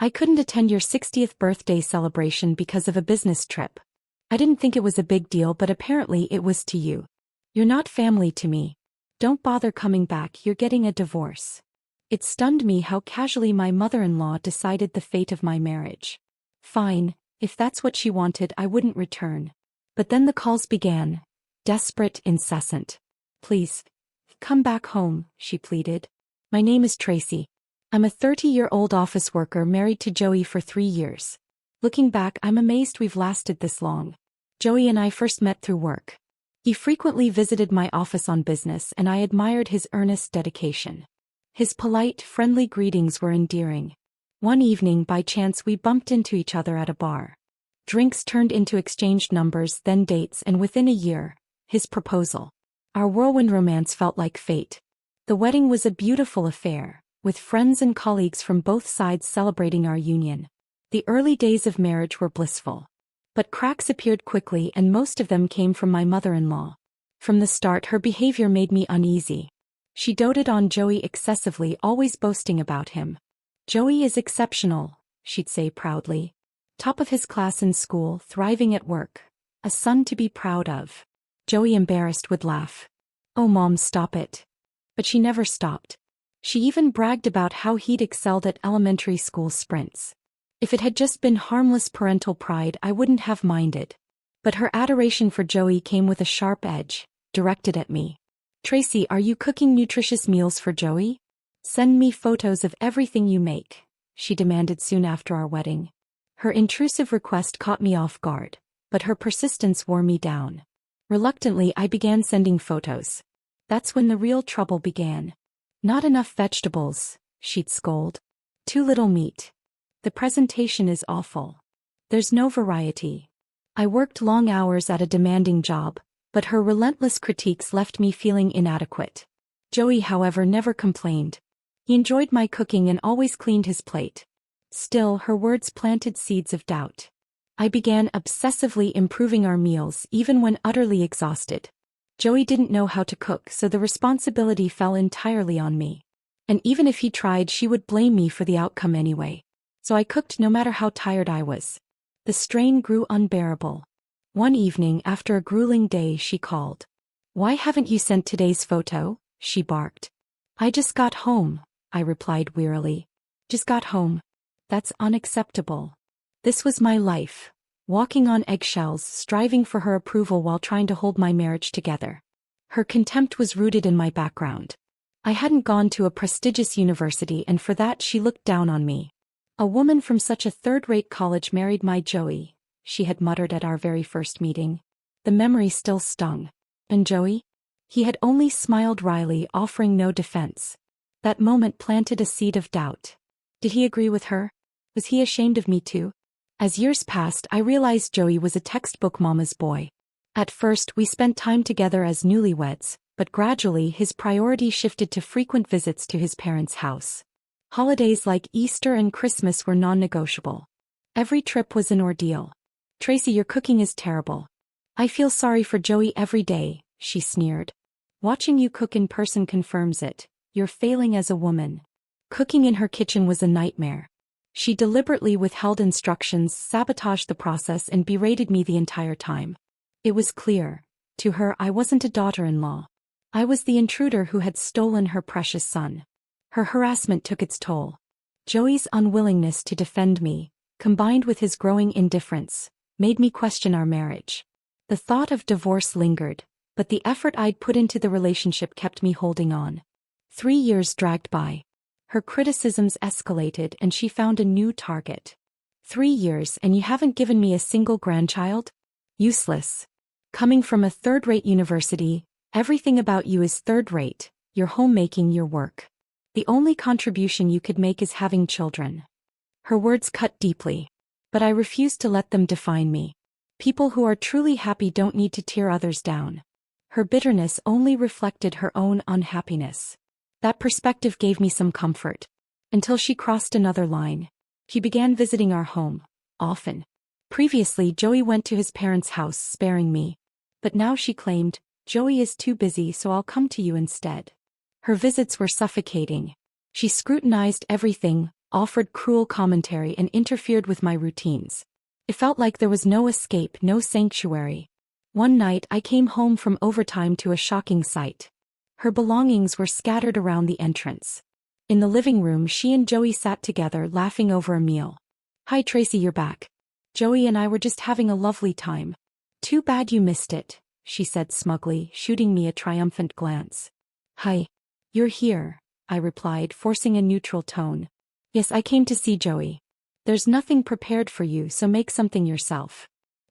I couldn't attend your 60th birthday celebration because of a business trip. I didn't think it was a big deal, but apparently it was to you. You're not family to me. Don't bother coming back, you're getting a divorce. It stunned me how casually my mother-in-law decided the fate of my marriage. Fine, if that's what she wanted, I wouldn't return. But then the calls began. Desperate, incessant. Please, come back home, she pleaded. My name is Tracy. I'm a 30-year-old office worker married to Joey for 3 years. Looking back, I'm amazed we've lasted this long. Joey and I first met through work. He frequently visited my office on business, and I admired his earnest dedication. His polite, friendly greetings were endearing. One evening, by chance, we bumped into each other at a bar. Drinks turned into exchanged numbers, then dates, and within a year, his proposal. Our whirlwind romance felt like fate. The wedding was a beautiful affair, with friends and colleagues from both sides celebrating our union. The early days of marriage were blissful. But cracks appeared quickly, and most of them came from my mother-in-law. From the start, her behavior made me uneasy. She doted on Joey excessively, always boasting about him. Joey is exceptional, she'd say proudly. Top of his class in school, thriving at work. A son to be proud of. Joey, embarrassed, would laugh. Oh, Mom, stop it. But she never stopped. She even bragged about how he'd excelled at elementary school sprints. If it had just been harmless parental pride, I wouldn't have minded. But her adoration for Joey came with a sharp edge, directed at me. Tracy, are you cooking nutritious meals for Joey? Send me photos of everything you make, she demanded soon after our wedding. Her intrusive request caught me off guard, but her persistence wore me down. Reluctantly, I began sending photos. That's when the real trouble began. Not enough vegetables, she'd scold. Too little meat. The presentation is awful. There's no variety. I worked long hours at a demanding job, but her relentless critiques left me feeling inadequate. Joey, however, never complained. He enjoyed my cooking and always cleaned his plate. Still, her words planted seeds of doubt. I began obsessively improving our meals, even when utterly exhausted. Joey didn't know how to cook, so the responsibility fell entirely on me. And even if he tried, she would blame me for the outcome anyway. So I cooked no matter how tired I was. The strain grew unbearable. One evening, after a grueling day, she called. Why haven't you sent today's photo? She barked. I just got home, I replied wearily. Just got home. That's unacceptable. This was my life. Walking on eggshells, striving for her approval while trying to hold my marriage together. Her contempt was rooted in my background. I hadn't gone to a prestigious university, and for that she looked down on me. A woman from such a third-rate college married my Joey, she had muttered at our very first meeting. The memory still stung. And Joey? He had only smiled wryly, offering no defense. That moment planted a seed of doubt. Did he agree with her? Was he ashamed of me too? As years passed, I realized Joey was a textbook mama's boy. At first, we spent time together as newlyweds, but gradually his priority shifted to frequent visits to his parents' house. Holidays like Easter and Christmas were non-negotiable. Every trip was an ordeal. Tracy, your cooking is terrible. I feel sorry for Joey every day, she sneered. Watching you cook in person confirms it. You're failing as a woman. Cooking in her kitchen was a nightmare. She deliberately withheld instructions, sabotaged the process, and berated me the entire time. It was clear. To her, I wasn't a daughter-in-law. I was the intruder who had stolen her precious son. Her harassment took its toll. Joey's unwillingness to defend me, combined with his growing indifference, made me question our marriage. The thought of divorce lingered, but the effort I'd put into the relationship kept me holding on. 3 years dragged by. Her criticisms escalated, and she found a new target. 3 years, and you haven't given me a single grandchild? Useless. Coming from a third-rate university, everything about you is third-rate, your homemaking, your work. The only contribution you could make is having children. Her words cut deeply. But I refused to let them define me. People who are truly happy don't need to tear others down. Her bitterness only reflected her own unhappiness. That perspective gave me some comfort. Until she crossed another line. She began visiting our home, often. Previously, Joey went to his parents' house, sparing me. But now she claimed, Joey is too busy, so I'll come to you instead. Her visits were suffocating. She scrutinized everything, offered cruel commentary and interfered with my routines. It felt like there was no escape, no sanctuary. One night I came home from overtime to a shocking sight. Her belongings were scattered around the entrance. In the living room, she and Joey sat together laughing over a meal. "Hi Tracy, you're back. Joey and I were just having a lovely time." "Too bad you missed it," she said smugly, shooting me a triumphant glance. "Hi. You're here," I replied, forcing a neutral tone. "Yes, I came to see Joey. There's nothing prepared for you, so make something yourself."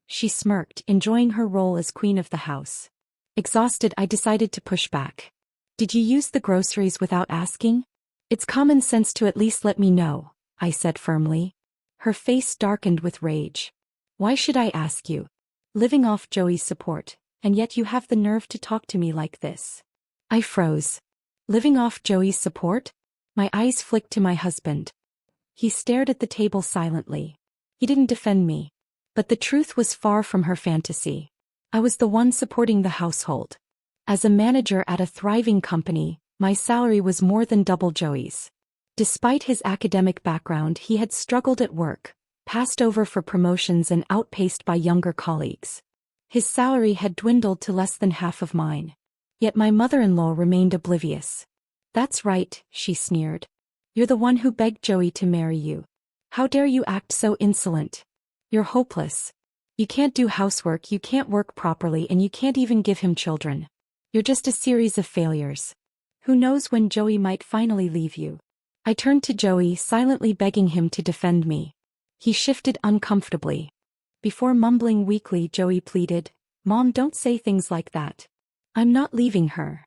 She smirked, enjoying her role as queen of the house. Exhausted, I decided to push back. "Did you use the groceries without asking? It's common sense to at least let me know," I said firmly. Her face darkened with rage. "Why should I ask you? Living off Joey's support, and yet you have the nerve to talk to me like this." I froze. Living off Joey's support? My eyes flicked to my husband. He stared at the table silently. He didn't defend me. But the truth was far from her fantasy. I was the one supporting the household. As a manager at a thriving company, my salary was more than double Joey's. Despite his academic background, he had struggled at work, passed over for promotions and outpaced by younger colleagues. His salary had dwindled to less than half of mine. Yet my mother-in-law remained oblivious. "That's right," she sneered. "You're the one who begged Joey to marry you. How dare you act so insolent? You're hopeless. You can't do housework, you can't work properly, and you can't even give him children. You're just a series of failures. Who knows when Joey might finally leave you?" I turned to Joey, silently begging him to defend me. He shifted uncomfortably. Before mumbling weakly, Joey pleaded, "Mom, don't say things like that. I'm not leaving her."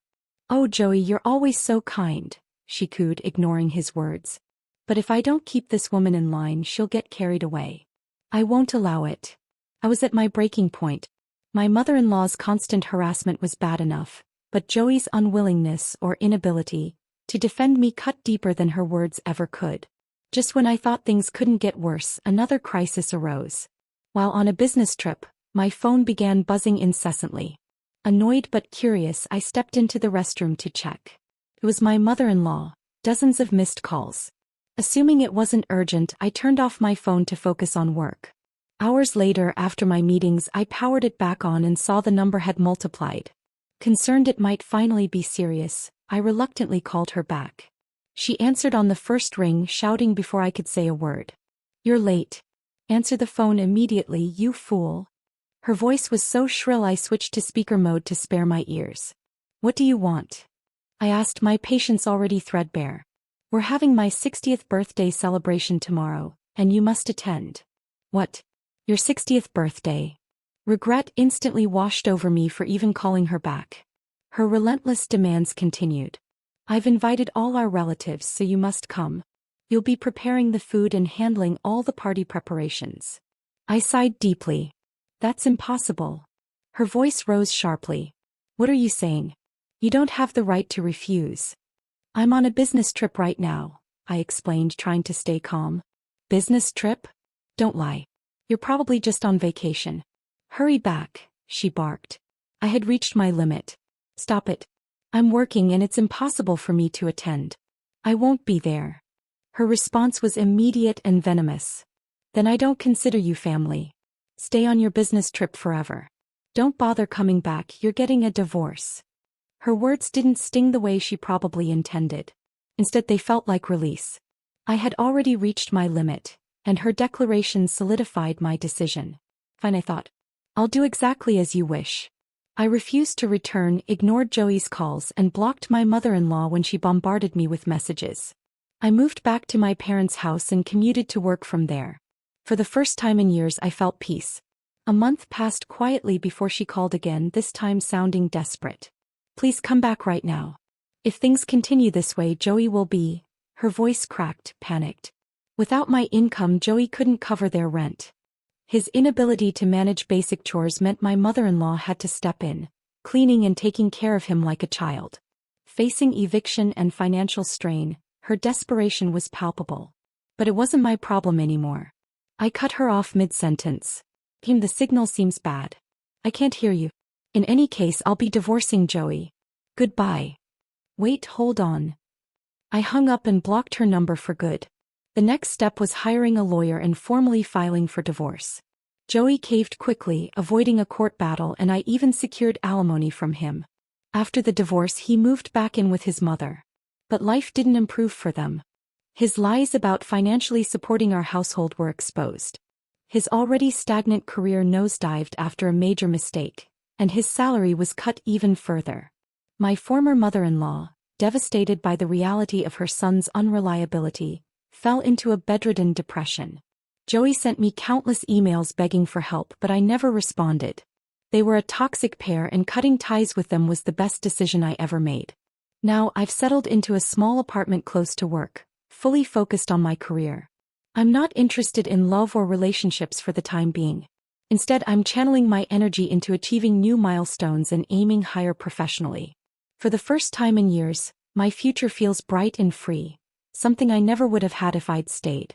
"Oh Joey, you're always so kind," she cooed, ignoring his words. "But if I don't keep this woman in line, she'll get carried away. I won't allow it." I was at my breaking point. My mother-in-law's constant harassment was bad enough, but Joey's unwillingness or inability to defend me cut deeper than her words ever could. Just when I thought things couldn't get worse, another crisis arose. While on a business trip, my phone began buzzing incessantly. Annoyed but curious, I stepped into the restroom to check. It was my mother-in-law, dozens of missed calls. Assuming it wasn't urgent, I turned off my phone to focus on work. Hours later, after my meetings, I powered it back on and saw the number had multiplied. Concerned it might finally be serious, I reluctantly called her back. She answered on the first ring, shouting before I could say a word. "You're late. Answer the phone immediately, you fool." Her voice was so shrill I switched to speaker mode to spare my ears. "What do you want?" I asked, my patience already threadbare. "We're having my 60th birthday celebration tomorrow, and you must attend." "What? Your 60th birthday?" Regret instantly washed over me for even calling her back. Her relentless demands continued. "I've invited all our relatives, so you must come. You'll be preparing the food and handling all the party preparations." I sighed deeply. "That's impossible." Her voice rose sharply. "What are you saying? You don't have the right to refuse." "I'm on a business trip right now," I explained, trying to stay calm. "Business trip? Don't lie. You're probably just on vacation." "Hurry back," she barked. I had reached my limit. "Stop it. I'm working and it's impossible for me to attend." "I won't be there." Her response was immediate and venomous. "Then I don't consider you family. Stay on your business trip forever. Don't bother coming back, you're getting a divorce." Her words didn't sting the way she probably intended. Instead, they felt like release. I had already reached my limit, and her declaration solidified my decision. "Fine," I thought. "I'll do exactly as you wish." I refused to return, ignored Joey's calls, and blocked my mother-in-law when she bombarded me with messages. I moved back to my parents' house and commuted to work from there. For the first time in years, I felt peace. A month passed quietly before she called again, this time sounding desperate. "Please come back right now. If things continue this way, Joey will be..." Her voice cracked, panicked. Without my income, Joey couldn't cover their rent. His inability to manage basic chores meant my mother-in-law had to step in, cleaning and taking care of him like a child. Facing eviction and financial strain, her desperation was palpable. But it wasn't my problem anymore. I cut her off mid-sentence. "The signal seems bad. I can't hear you. In any case, I'll be divorcing Joey. Goodbye." "Wait, hold on." I hung up and blocked her number for good. The next step was hiring a lawyer and formally filing for divorce. Joey caved quickly, avoiding a court battle, and I even secured alimony from him. After the divorce, he moved back in with his mother. But life didn't improve for them. His lies about financially supporting our household were exposed. His already stagnant career nosedived after a major mistake, and his salary was cut even further. My former mother-in-law, devastated by the reality of her son's unreliability, fell into a bedridden depression. Joey sent me countless emails begging for help, but I never responded. They were a toxic pair, and cutting ties with them was the best decision I ever made. Now I've settled into a small apartment close to work, fully focused on my career. I'm not interested in love or relationships for the time being. Instead, I'm channeling my energy into achieving new milestones and aiming higher professionally. For the first time in years, my future feels bright and free, something I never would have had if I'd stayed.